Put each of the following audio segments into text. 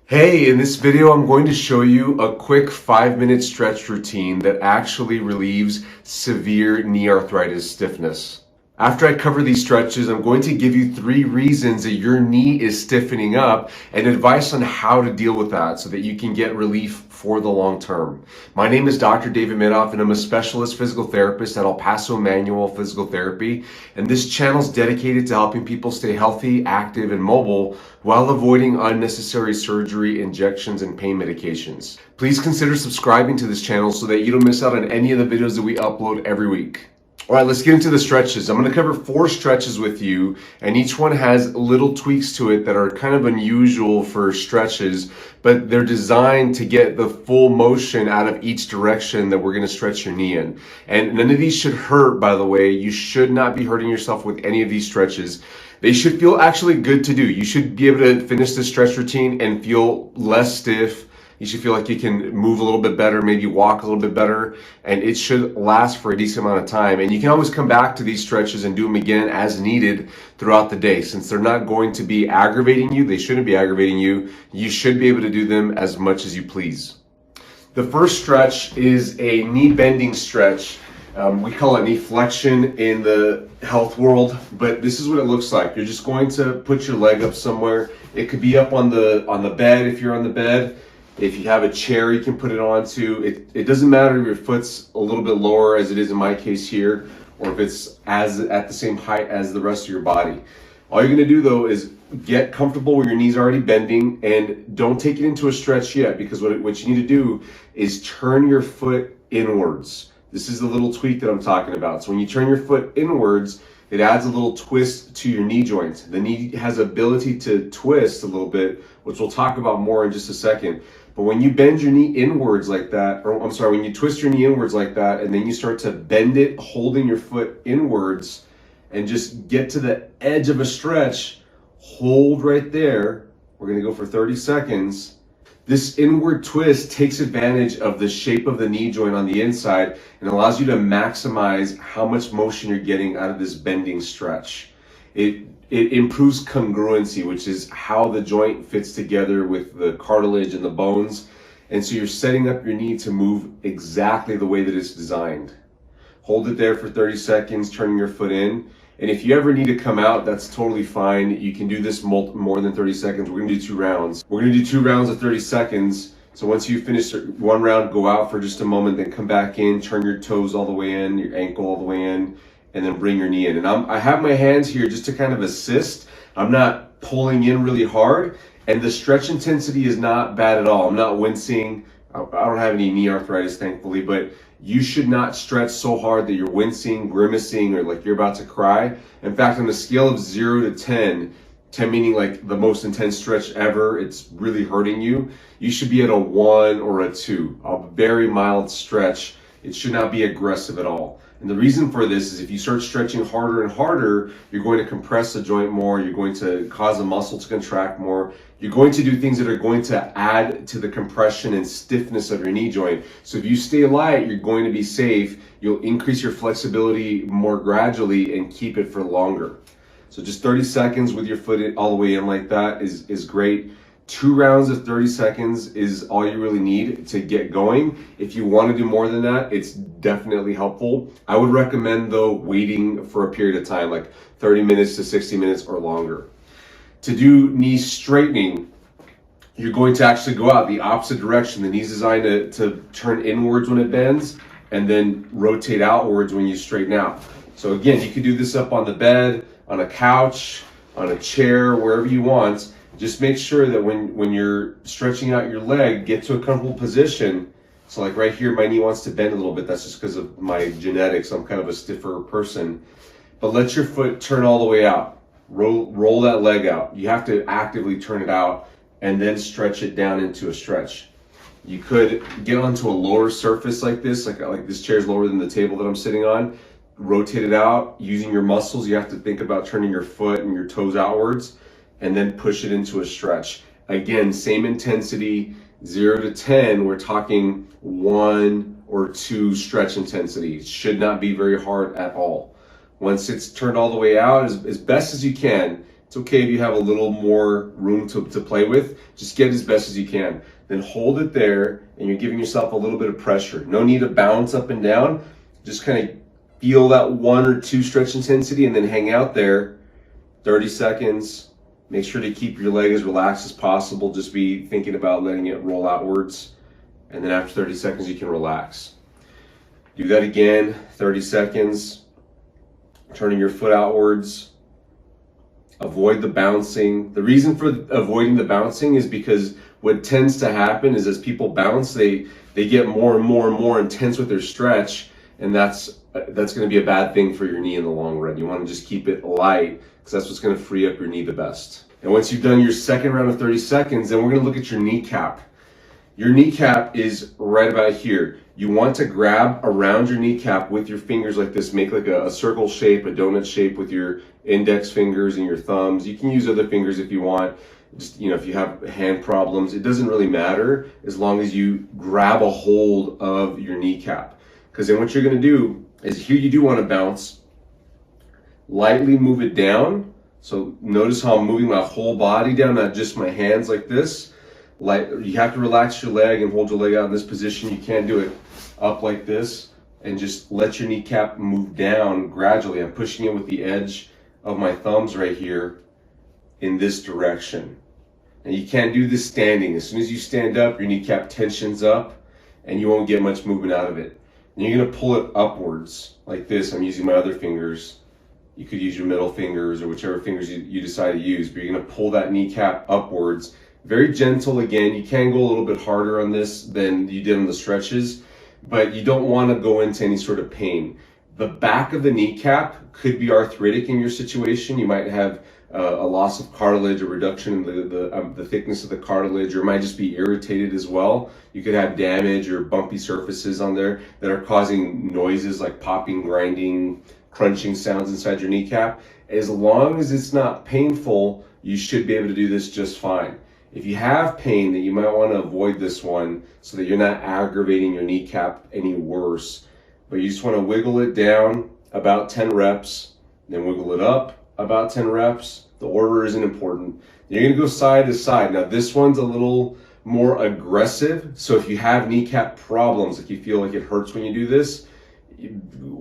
Hey, in this video, I'm going to show you a quick 5-minute stretch routine that actually relieves severe knee arthritis stiffness. After I cover these stretches, I'm going to give you 3 reasons that your knee is stiffening up and advice on how to deal with that so that you can get relief for the long term. My name is Dr. David Midoff and I'm a specialist physical therapist at Paso Manual Physical Therapy. And this channel is dedicated to helping people stay healthy, active, and mobile while avoiding unnecessary surgery, injections, and pain medications. Please consider subscribing to this channel so that you don't miss out on any of the videos that we upload every week. All right, let's get into the stretches. I'm going to cover 4 stretches with you, and each one has little tweaks to it that are kind of unusual for stretches, but they're designed to get the full motion out of each direction that we're going to stretch your knee in. And none of these should hurt, by the way. You should not be hurting yourself with any of these stretches. They should feel actually good to do. You should be able to finish this stretch routine and feel less stiff. You should feel like you can move a little bit better, maybe walk a little bit better, and it should last for a decent amount of time. And you can always come back to these stretches and do them again as needed throughout the day. Since they're not going to be aggravating you, they shouldn't be aggravating you, you should be able to do them as much as you please. The first stretch is a knee bending stretch. We call it knee flexion in the health world, but this is what it looks like. You're just going to put your leg up somewhere. It could be up on the bed if you're on the bed. If you have a chair, you can put it onto. It doesn't matter if your foot's a little bit lower, as it is in my case here, or if it's at the same height as the rest of your body. All you're gonna do though is get comfortable where your knee's already bending, and don't take it into a stretch yet, because what you need to do is turn your foot inwards. This is the little tweak that I'm talking about. So when you turn your foot inwards, it adds a little twist to your knee joint. The knee has ability to twist a little bit, which we'll talk about more in just a second. But when you bend your knee inwards like that, when you twist your knee inwards like that, and then you start to bend it, holding your foot inwards, and just get to the edge of a stretch, hold right there. We're gonna go for 30 seconds. This inward twist takes advantage of the shape of the knee joint on the inside and allows you to maximize how much motion you're getting out of this bending stretch. It improves congruency, which is how the joint fits together with the cartilage and the bones. And so you're setting up your knee to move exactly the way that it's designed. Hold it there for 30 seconds, turning your foot in. And if you ever need to come out, that's totally fine. You can do this more than 30 seconds. We're gonna do 2 rounds. We're gonna do 2 rounds of 30 seconds. So once you finish 1 round, go out for just a moment, then come back in, turn your toes all the way in, your ankle all the way in, and then bring your knee in. And I have my hands here just to kind of assist. I'm not pulling in really hard, and the stretch intensity is not bad at all. I'm not wincing. I don't have any knee arthritis, thankfully, but you should not stretch so hard that you're wincing, grimacing, or like you're about to cry. In fact, on a scale of 0 to 10, 10 meaning like the most intense stretch ever, it's really hurting you, you should be at a 1 or a 2, a very mild stretch. It should not be aggressive at all. And the reason for this is if you start stretching harder and harder, you're going to compress the joint more, you're going to cause the muscle to contract more, you're going to do things that are going to add to the compression and stiffness of your knee joint. So if you stay light, you're going to be safe, you'll increase your flexibility more gradually and keep it for longer. So just 30 seconds with your foot all the way in like that is great. 2 rounds of 30 seconds is all you really need to get going. If you want to do more than that, it's definitely helpful. I would recommend though waiting for a period of time, like 30 minutes to 60 minutes or longer. To do knee straightening, you're going to actually go out the opposite direction. The knee's designed to turn inwards when it bends and then rotate outwards when you straighten out. So again, you can do this up on the bed, on a couch, on a chair, wherever you want. Just make sure that when you're stretching out your leg, get to a comfortable position. So like right here, my knee wants to bend a little bit. That's just because of my genetics. I'm kind of a stiffer person. But let your foot turn all the way out. Roll that leg out. You have to actively turn it out and then stretch it down into a stretch. You could get onto a lower surface like this, like this chair is lower than the table that I'm sitting on. Rotate it out using your muscles. You have to think about turning your foot and your toes outwards, and then push it into a stretch. Again, same intensity, 0 to 10, we're talking 1 or 2 stretch intensity. It should not be very hard at all. Once it's turned all the way out, as best as you can, It's okay if you have a little more room to play with. Just get as best as you can. Then hold it there, and you're giving yourself a little bit of pressure. No need to bounce up and down. Just kind of feel that 1 or 2 stretch intensity and then hang out there 30 seconds. Make sure to keep your leg as relaxed as possible. Just be thinking about letting it roll outwards. And then after 30 seconds, you can relax. Do that again, 30 seconds. Turning your foot outwards. Avoid the bouncing. The reason for avoiding the bouncing is because what tends to happen is as people bounce, they get more and more and more intense with their stretch, and that's going to be a bad thing for your knee in the long run. You want to just keep it light because that's what's going to free up your knee the best. And once you've done your second round of 30 seconds, then we're going to look at your kneecap. Your kneecap is right about here. You want to grab around your kneecap with your fingers like this. Make like a circle shape, a donut shape with your index fingers and your thumbs. You can use other fingers if you want. Just, if you have hand problems, it doesn't really matter as long as you grab a hold of your kneecap. Because then what you're going to do is here you do want to bounce. Lightly move it down. So notice how I'm moving my whole body down, not just my hands like this. You have to relax your leg and hold your leg out in this position. You can't do it up like this, and just let your kneecap move down gradually. I'm pushing it with the edge of my thumbs right here in this direction. And you can't do this standing. As soon as you stand up, your kneecap tensions up and you won't get much movement out of it. And you're going to pull it upwards like this. I'm using my other fingers. You could use your middle fingers or whichever fingers you decide to use, but you're going to pull that kneecap upwards. Very gentle again. You can go a little bit harder on this than you did on the stretches, but you don't want to go into any sort of pain. The back of the kneecap could be arthritic in your situation. You might have a loss of cartilage, a reduction in the thickness of the cartilage, or it might just be irritated as well. You could have damage or bumpy surfaces on there that are causing noises like popping, grinding, crunching sounds inside your kneecap. As long as it's not painful, you should be able to do this just fine. If you have pain, then you might want to avoid this one so that you're not aggravating your kneecap any worse. But you just want to wiggle it down about 10 reps, then wiggle it up about 10 reps. The order isn't important. You're going to go side to side. Now this one's a little more aggressive. So if you have kneecap problems, if you feel like it hurts when you do this,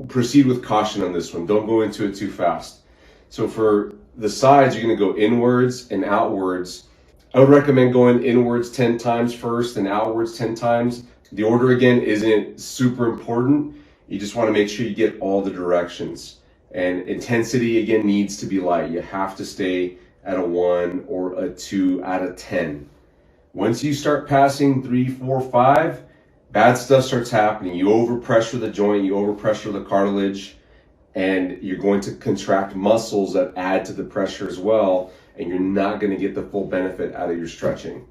proceed with caution on this one. Don't go into it too fast. So for the sides, you're going to go inwards and outwards. I would recommend going inwards 10 times first and outwards 10 times. The order again isn't super important. You just want to make sure you get all the directions. And intensity again needs to be light. You have to stay at a 1 or a 2 out of 10. Once you start passing 3, 4, 5, bad stuff starts happening. You overpressure the joint, you overpressure the cartilage, and you're going to contract muscles that add to the pressure as well, and you're not going to get the full benefit out of your stretching.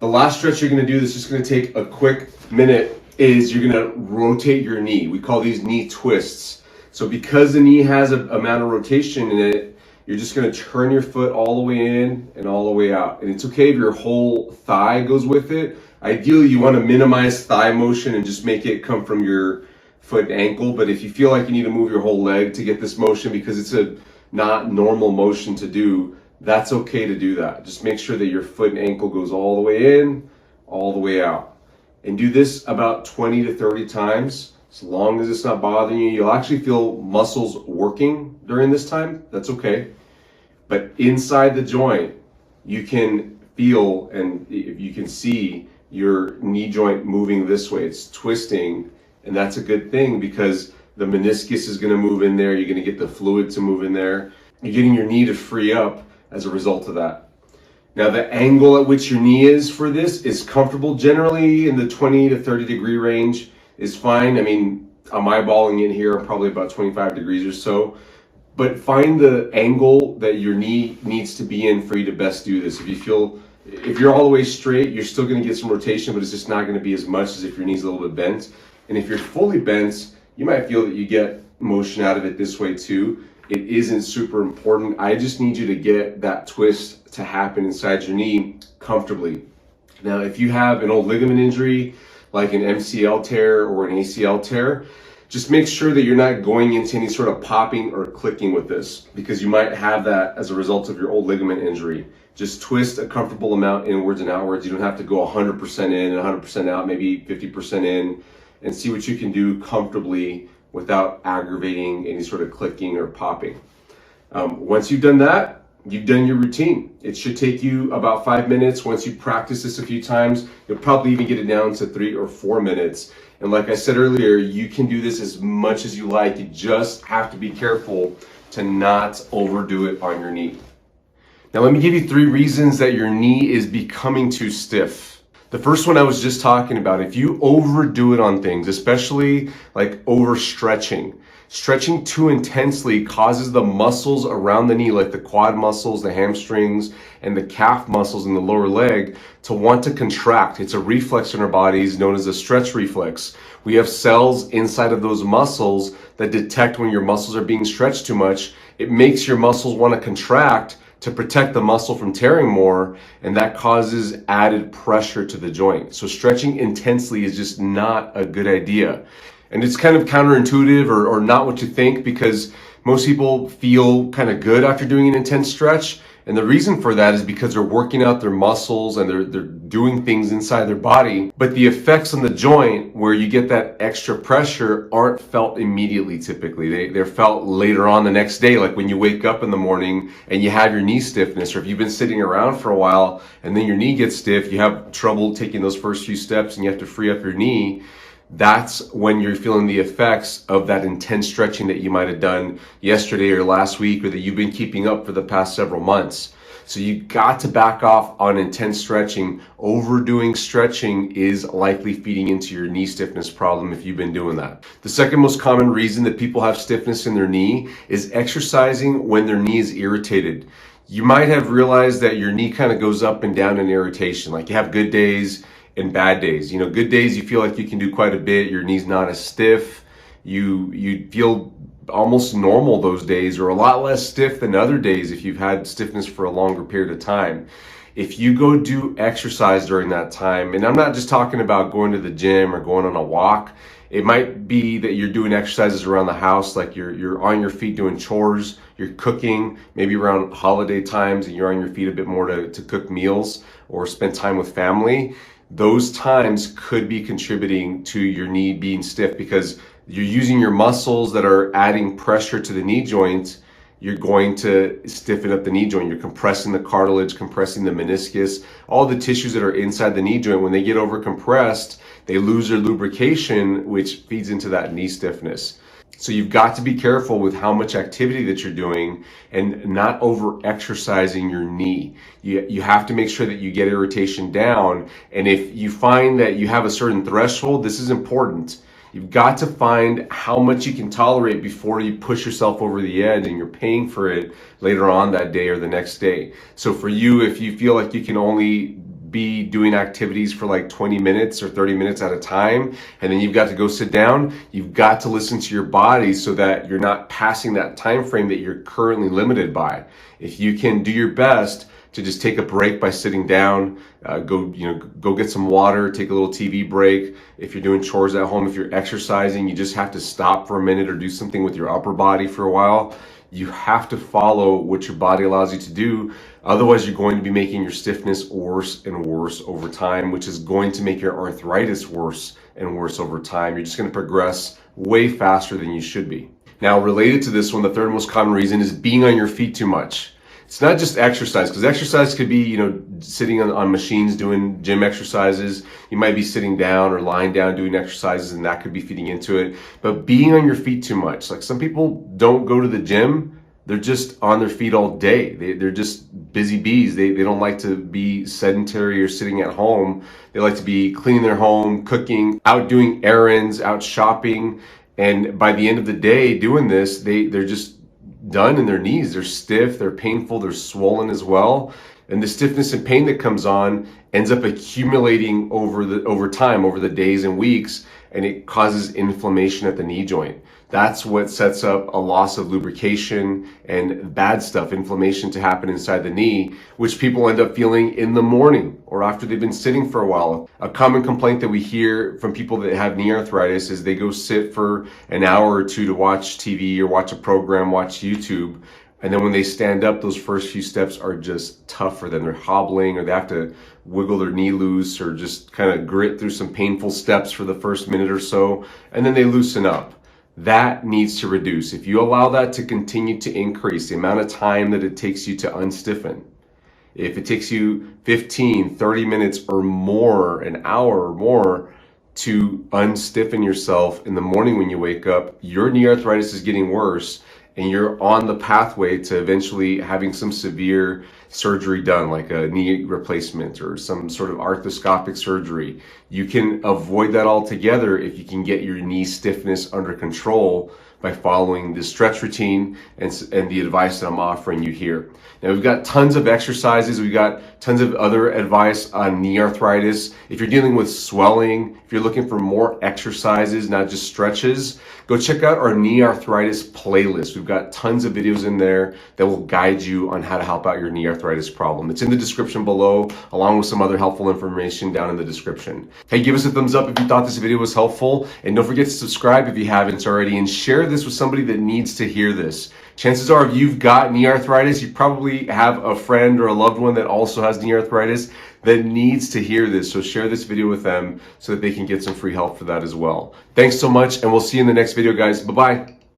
The last stretch you're going to do that's just going to take a quick minute is you're going to rotate your knee. We call these knee twists. So because the knee has an amount of rotation in it, you're just going to turn your foot all the way in and all the way out. And it's okay if your whole thigh goes with it. Ideally, you want to minimize thigh motion and just make it come from your foot and ankle. But if you feel like you need to move your whole leg to get this motion because it's a not normal motion to do, that's okay to do that. Just make sure that your foot and ankle goes all the way in, all the way out. And do this about 20 to 30 times. As long as it's not bothering you, you'll actually feel muscles working during this time. That's okay. But inside the joint, you can feel and you can see your knee joint moving this way. It's twisting, and that's a good thing because the meniscus is going to move in there. You're going to get the fluid to move in there. You're getting your knee to free up as a result of that. Now, the angle at which your knee is for this is comfortable. Generally in the 20 to 30 degree range is fine. I mean, I'm eyeballing it here, probably about 25 degrees or so. But find the angle that your knee needs to be in for you to best do this. If you're all the way straight, you're still going to get some rotation, but it's just not going to be as much as if your knee's a little bit bent. And if you're fully bent, you might feel that you get motion out of it this way too. It isn't super important. I just need you to get that twist to happen inside your knee comfortably. Now, if you have an old ligament injury, like an MCL tear or an ACL tear, Just make sure that you're not going into any sort of popping or clicking with this, because you might have that as a result of your old ligament injury. Just twist a comfortable amount inwards and outwards. You don't have to go 100% in and 100% out, maybe 50% in, and see what you can do comfortably without aggravating any sort of clicking or popping. Once you've done that, you've done your routine. It should take you about 5 minutes. Once you practice this a few times, you'll probably even get it down to 3 or 4 minutes. And like I said earlier, you can do this as much as you like. You just have to be careful to not overdo it on your knee. Now, let me give you 3 reasons that your knee is becoming too stiff. The first one I was just talking about, if you overdo it on things, especially like overstretching, stretching too intensely causes the muscles around the knee, like the quad muscles, the hamstrings, and the calf muscles in the lower leg, to want to contract. It's a reflex in our bodies known as a stretch reflex. We have cells inside of those muscles that detect when your muscles are being stretched too much. It makes your muscles want to contract to protect the muscle from tearing more, and that causes added pressure to the joint. So stretching intensely is just not a good idea. And it's kind of counterintuitive or not what you think, because most people feel kind of good after doing an intense stretch. And the reason for that is because they're working out their muscles and they're doing things inside their body. But the effects on the joint where you get that extra pressure aren't felt immediately typically. They're felt later on the next day, like when you wake up in the morning and you have your knee stiffness, or if you've been sitting around for a while and then your knee gets stiff, you have trouble taking those first few steps and you have to free up your knee. That's when you're feeling the effects of that intense stretching that you might have done yesterday or last week, or that you've been keeping up for the past several months. So you got to back off on intense stretching. Overdoing stretching is likely feeding into your knee stiffness problem if you've been doing that. The second most common reason that people have stiffness in their knee is exercising when their knee is irritated. You might have realized that your knee kind of goes up and down in irritation. Like you have good days and bad days. Good days you feel like you can do quite a bit, your knee's not as stiff, you feel almost normal those days, or a lot less stiff than other days if you've had stiffness for a longer period of time. If you go do exercise during that time, and I'm not just talking about going to the gym or going on a walk, it might be that you're doing exercises around the house, like you're on your feet doing chores, you're cooking, maybe around holiday times and you're on your feet a bit more to cook meals or spend time with family. Those times could be contributing to your knee being stiff, because you're using your muscles that are adding pressure to the knee joint. You're going to stiffen up the knee joint. You're compressing the cartilage, compressing the meniscus, all the tissues that are inside the knee joint. When they get over compressed, they lose their lubrication, which feeds into that knee stiffness. So you've got to be careful with how much activity that you're doing and not over exercising your knee. You have to make sure that you get irritation down. And if you find that you have a certain threshold, this is important. You've got to find how much you can tolerate before you push yourself over the edge and you're paying for it later on that day or the next day. So for you, if you feel like you can only be doing activities for like 20 minutes or 30 minutes at a time, and then you've got to go sit down, you've got to listen to your body so that you're not passing that time frame that you're currently limited by. If you can do your best to just take a break by sitting down, go get some water, take a little TV break. If you're doing chores at home, if you're exercising, you just have to stop for a minute or do something with your upper body for a while. You have to follow what your body allows you to do. Otherwise, you're going to be making your stiffness worse and worse over time, which is going to make your arthritis worse and worse over time. You're just going to progress way faster than you should be. Now, related to this one, the third most common reason is being on your feet too much. It's not just exercise, because exercise could be, sitting on machines doing gym exercises. You might be sitting down or lying down doing exercises, and that could be feeding into it. But being on your feet too much. Like some people don't go to the gym. They're just on their feet all day. They're just busy bees. They don't like to be sedentary or sitting at home. They like to be cleaning their home, cooking, out doing errands, out shopping. And by the end of the day doing this, they're just done in their knees. They're stiff, they're painful, they're swollen as well. And the stiffness and pain that comes on ends up accumulating over time, over the days and weeks. and it causes inflammation at the knee joint. That's what sets up a loss of lubrication and bad stuff, inflammation to happen inside the knee, which people end up feeling in the morning or after they've been sitting for a while. A common complaint that we hear from people that have knee arthritis is they go sit for an hour or two to watch TV or watch a program, watch YouTube. And then when they stand up, those first few steps are just tough for them. They're hobbling, or they have to wiggle their knee loose, or just kind of grit through some painful steps for the first minute or so, and then they loosen up. That needs to reduce. If you allow that to continue to increase, the amount of time that it takes you to unstiffen, if it takes you 15, 30 minutes or more, an hour or more, to unstiffen yourself in the morning when you wake up, your knee arthritis is getting worse, and you're on the pathway to eventually having some severe surgery done, like a knee replacement or some sort of arthroscopic surgery. You can avoid that altogether if you can get your knee stiffness under control by following the stretch routine and the advice that I'm offering you here. Now, we've got tons of exercises. We've got tons of other advice on knee arthritis. If you're dealing with swelling, if you're looking for more exercises, not just stretches, go check out our knee arthritis playlist. We've got tons of videos in there that will guide you on how to help out your knee arthritis problem. It's in the description below, along with some other helpful information down in the description. Hey, give us a thumbs up if you thought this video was helpful, and don't forget to subscribe if you haven't already, and share this with somebody that needs to hear this. Chances are, if you've got knee arthritis, you probably have a friend or a loved one that also has knee arthritis that needs to hear this. So share this video with them so that they can get some free help for that as well. Thanks so much, and we'll see you in the next video, guys. Bye-bye.